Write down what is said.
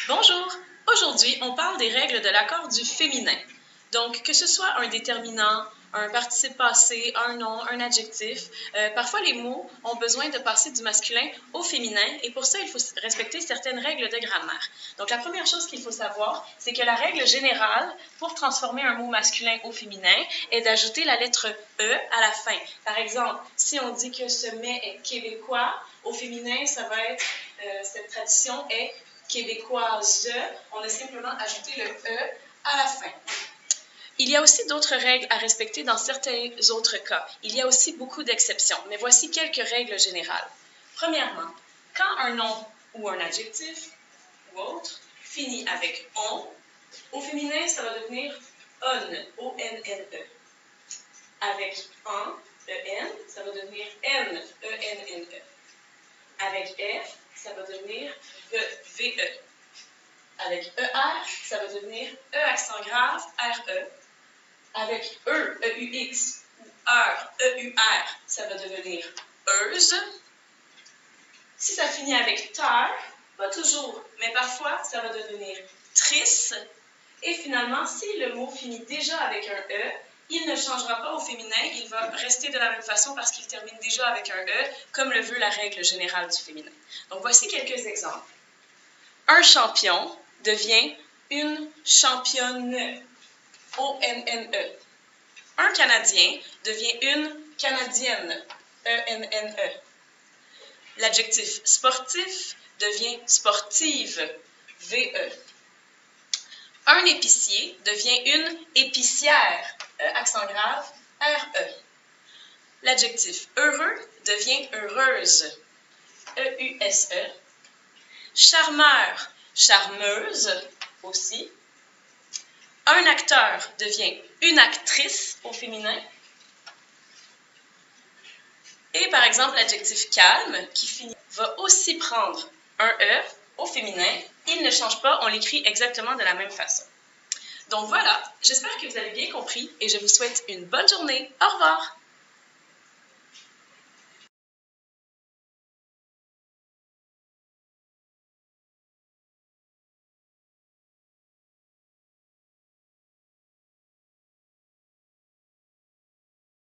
Bonjour! Aujourd'hui, on parle des règles de l'accord du féminin. Donc, que ce soit un déterminant, un participe passé, un nom, un adjectif, parfois les mots ont besoin de passer du masculin au féminin et pour ça, il faut respecter certaines règles de grammaire. Donc, la première chose qu'il faut savoir, c'est que la règle générale pour transformer un mot masculin au féminin est d'ajouter la lettre E à la fin. Par exemple, si on dit que ce mets est québécois, au féminin, ça va être, cette tradition est québécoise, on a simplement ajouté le E à la fin. Il y a aussi d'autres règles à respecter dans certains autres cas. Il y a aussi beaucoup d'exceptions, mais voici quelques règles générales. Premièrement, quand un nom ou un adjectif ou autre finit avec on, au féminin, ça va devenir on, O-N-N-E. Avec en, E-N, ça va devenir N, E-N-N-E. Avec F, ça va devenir V-E. Avec ER, ça va devenir E accent grave, R-E. Avec E, E-U-X, ou R, E-U-R, ça va devenir EUS. Si ça finit avec TAR, pas toujours, mais parfois, ça va devenir TRIS. Et finalement, si le mot finit déjà avec un E, il ne changera pas au féminin, il va rester de la même façon parce qu'il termine déjà avec un E, comme le veut la règle générale du féminin. Donc, voici quelques exemples. Un champion devient une championne, O-N-N-E. Un Canadien devient une Canadienne, E-N-N-E. L'adjectif sportif devient sportive, V-E. Un épicier devient une épicière, E accent grave, R-E. L'adjectif heureux devient heureuse, E-U-S-E. Charmeur, charmeuse aussi. Un acteur devient une actrice au féminin. Et par exemple, l'adjectif calme, qui finit, va aussi prendre un E au féminin. Il ne change pas, on l'écrit exactement de la même façon. Donc voilà, j'espère que vous avez bien compris et je vous souhaite une bonne journée. Au revoir!